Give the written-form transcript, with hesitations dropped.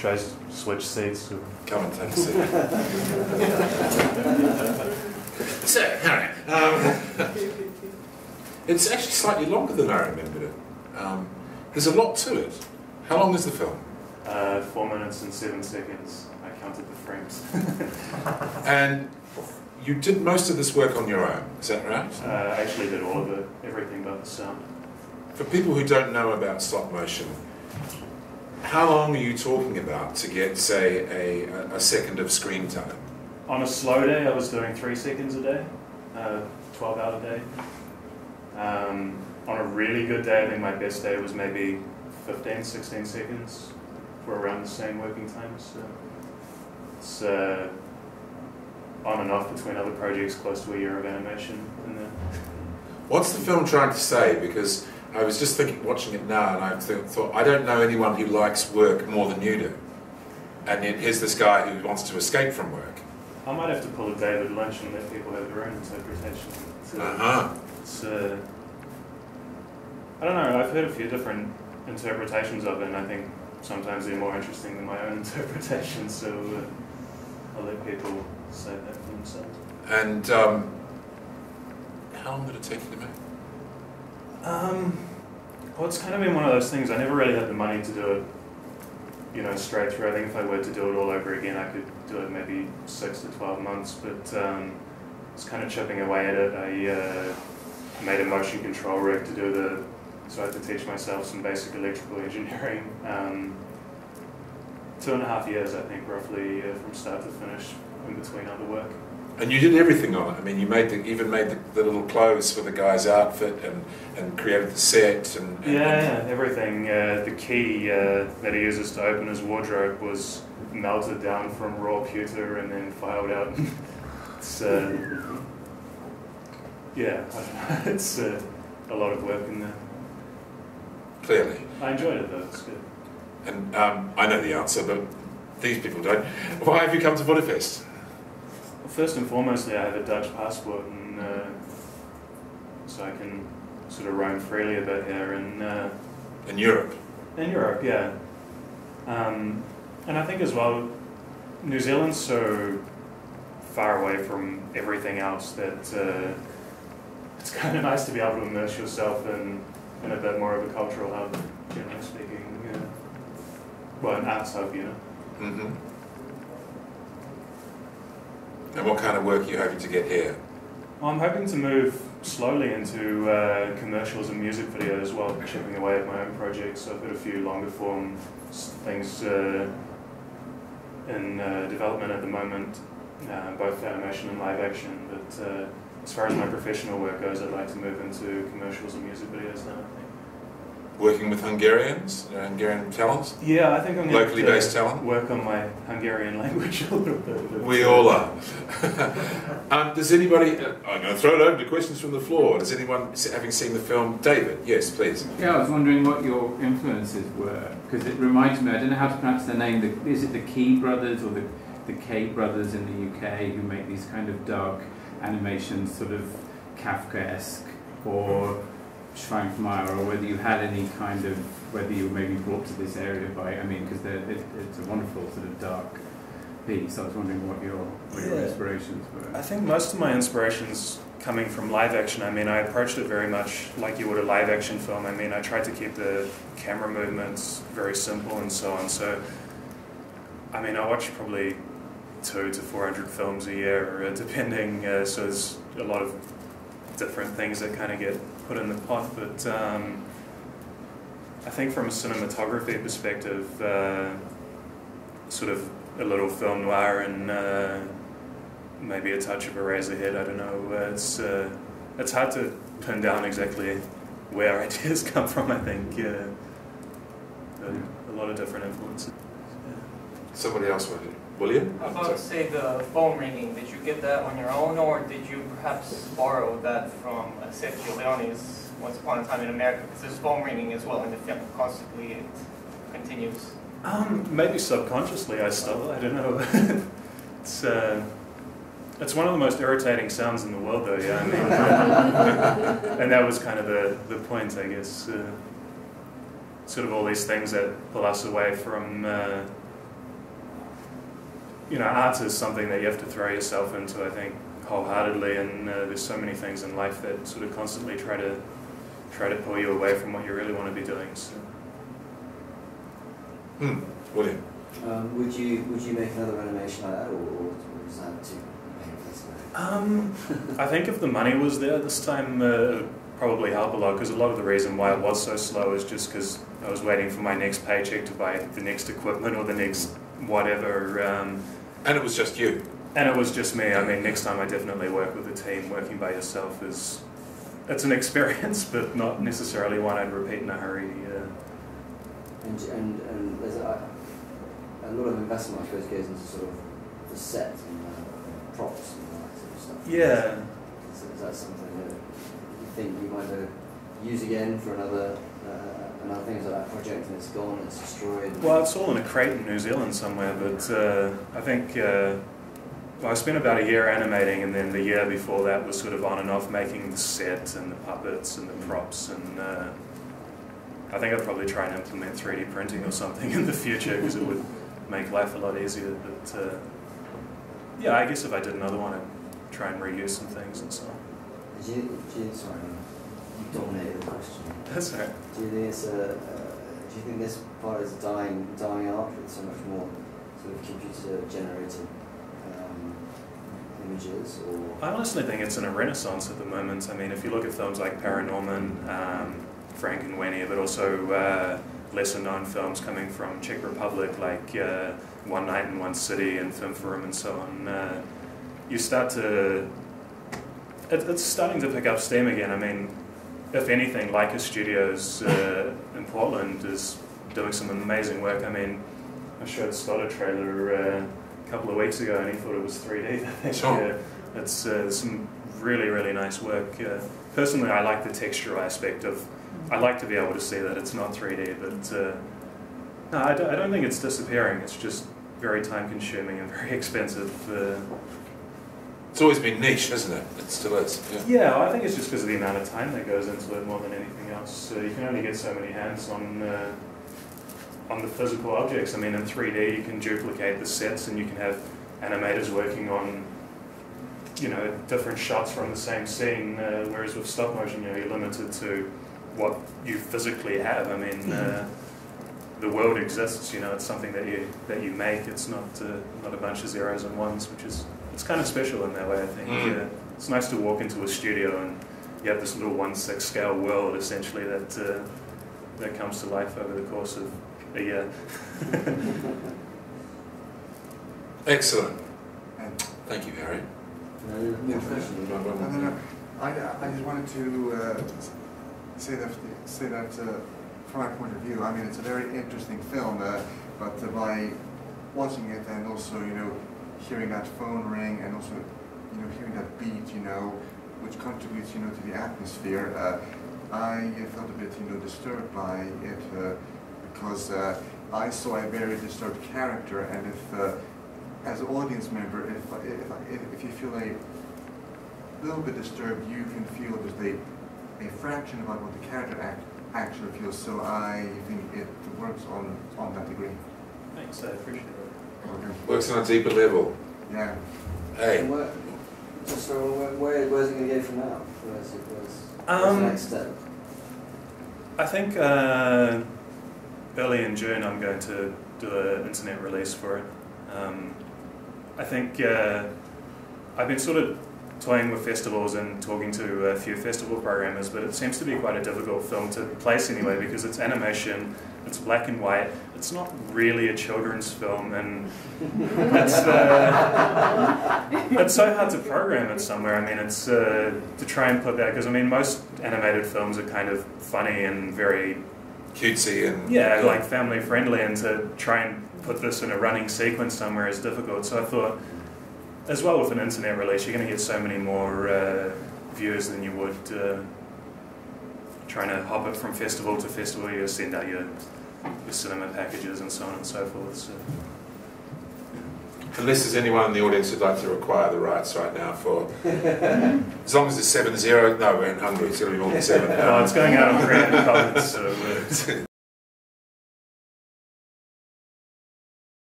Should I switch seats? Or? Come and take a seat. So, Harry, it's actually slightly longer than I remembered it. There's a lot to it. How long is the film? 4 minutes and 7 seconds. I counted the frames. And you did most of this work on your own, is that right? I actually did all of it, everything but the sound. For people who don't know about stop motion, how long are you talking about to get, say, a second of screen time? On a slow day, I was doing 3 seconds a day, 12-hour day. On a really good day, I think my best day was maybe 15, 16 seconds for around the same working time. So it's on and off between other projects, close to a year of animation in there. What's the film trying to say? Because I was just thinking, watching it now, and I thought, I don't know anyone who likes work more than you do. And yet here's this guy who wants to escape from work. I might have to pull a David Lynch and let people have their own interpretation. I don't know, I've heard a few different interpretations of it, and I think sometimes they're more interesting than my own interpretation, so I'll let people say that for themselves. And how long did it take you to make? Well, it's kind of been one of those things. I never really had the money to do it, you know, straight through. I think if I were to do it all over again, I could do it maybe 6 to 12 months, but it's kind of chipping away at it. I made a motion control rig to do so I had to teach myself some basic electrical engineering. 2.5 years, I think, roughly, from start to finish, in between other work. And you did everything on it. I mean, you even made the little clothes for the guy's outfit and created the set. Yeah, everything. The key that he uses to open his wardrobe was melted down from raw pewter and then filed out. It's, yeah, I don't know. It's a lot of work in there. Clearly. I enjoyed it though, it's good. And I know the answer, but these people don't. Why have you come to Budapest? Well, first and foremostly, I have a Dutch passport, and so I can sort of roam freely a bit here. In Europe? In Europe, yeah. And I think as well, New Zealand's so far away from everything else that it's kind of nice to be able to immerse yourself in a bit more of a cultural hub, generally speaking. Well, an arts hub, you know. Mm-hmm. And what kind of work are you hoping to get here? Well, I'm hoping to move slowly into commercials and music videos while chipping away at my own projects. So I've got a few longer form things in development at the moment, both animation and live action. But as far as my professional work goes, I'd like to move into commercials and music videos now, I think. Working with Hungarians, Hungarian talent? Yeah, I think I'm going locally based talent? Work on my Hungarian language a little bit. We all are. Does anybody, I'm going to throw it over to questions from the floor. Does anyone, having seen the film, David, yes, please. Yeah, I was wondering what your influences were, because it reminds me, I don't know how to pronounce their name, is it the Key brothers or the K brothers in the UK who make these kind of dark animations, sort of Kafkaesque, or Schweinkmeyer, or whether you had any kind of, whether you were maybe brought to this area by, I mean, because it's a wonderful sort of dark piece. I was wondering what your inspirations were. I think most of my inspirations coming from live action. I mean, I approached it very much like you would a live action film. I mean, I tried to keep the camera movements very simple and so on. So, I mean, I watch probably 200 to 400 films a year, depending. So there's a lot of different things that kind of get put in the pot, but I think from a cinematography perspective, sort of a little film noir and maybe a touch of Eraserhead, I don't know. It's hard to pin down exactly where ideas come from, I think. A lot of different influences. Yeah. Somebody else wanted it. William? About, say, the phone ringing, did you get that on your own, or did you perhaps borrow that from Sergio Leone's Once Upon a Time in America? Because there's phone ringing as well in the film, constantly it continues. Maybe subconsciously I stole it, I don't know. It's one of the most irritating sounds in the world though, yeah. I mean, and that was kind of the point, I guess. Sort of all these things that pull us away from you know, art is something that you have to throw yourself into, I think, wholeheartedly, and there's so many things in life that sort of constantly try to pull you away from what you really want to be doing. So. William? Would you make another animation like that, or is that too painless? I think if the money was there this time, it'd probably help a lot, because a lot of the reason why it was so slow is just because I was waiting for my next paycheck to buy the next equipment or the next whatever. And it was just you? And it was just me. I mean, next time I definitely work with a team. Working by yourself it's an experience, but not necessarily one I'd repeat in a hurry. And there's a lot of investment, I suppose, goes into sort of the set and props and all that sort of stuff. Yeah. Is that something that you think you might use again for another thing? Is that project and it's gone, it's destroyed? Well, it's all in a crate in New Zealand somewhere, but I think I spent about a year animating, and then the year before that was sort of on and off making the set and the puppets and the props, and I think I'd probably try and implement 3D printing or something in the future, because it would make life a lot easier. But yeah, I guess if I did another one, I'd try and reuse some things and so on. Sorry, you dominated the question. That's right. Do you think this part is dying out with so much more sort of computer generated images? Or I honestly think it's in a renaissance at the moment. I mean, if you look at films like Paranorman, Frank and Winnie, but also lesser known films coming from Czech Republic like One Night in One City and Film Forum and so on, you start to... It's starting to pick up steam again. I mean, if anything, Leica Studios in Portland is doing some amazing work. I mean, I showed Scott a trailer a couple of weeks ago and he thought it was 3D. Sure. It's some really, really nice work. Personally, I like the texture aspect of... I like to be able to see that it's not 3D, but no, I don't think it's disappearing. It's just very time-consuming and very expensive. It's always been niche, hasn't it? It still is. Yeah, I think it's just because of the amount of time that goes into it more than anything else. You can only get so many hands on the physical objects. I mean, in 3D, you can duplicate the sets, and you can have animators working on, you know, different shots from the same scene. Whereas with stop motion, you know, you're limited to what you physically have. I mean, the world exists. You know, it's something that you make. It's not a bunch of zeros and ones, which is it's kind of special in that way. I think it's nice to walk into a studio and you have this little 1/6 scale world essentially that comes to life over the course of a year. Excellent. Thank you, Harry. more questions? No. I just wanted to say that from my point of view, I mean, it's a very interesting film, but by watching it and also, you know, hearing that phone ring and also, you know, hearing that beat, you know, which contributes, you know, to the atmosphere, I felt a bit, you know, disturbed by it because I saw a very disturbed character, and if, as an audience member, if you feel a little bit disturbed, you can feel just a fraction about what the character actually feels. So I think it works on that degree. Thanks, I appreciate it. Okay. Works on a deeper level. Yeah. Hey. Where's it going to go from now? Where's the next step? I think early in June I'm going to do an internet release for it. I think I've been sort of toying with festivals and talking to a few festival programmers, but it seems to be quite a difficult film to place anyway because it's animation, it's black and white, it's not really a children's film, and it's so hard to program it somewhere. I mean, it's to try and put that, because I mean most animated films are kind of funny and very cutesy and like family friendly, and to try and put this in a running sequence somewhere is difficult. So I thought, as well with an internet release, you're going to get so many more views than you would trying to hop it from festival to festival. You send out your cinema packages and so on and so forth. So. Unless there's anyone in the audience who'd like to acquire the rights right now for, as long as it's 7-0, no, we're in Hungary, it's going to be more than 7. Well, it's going out on Creative Commons, so...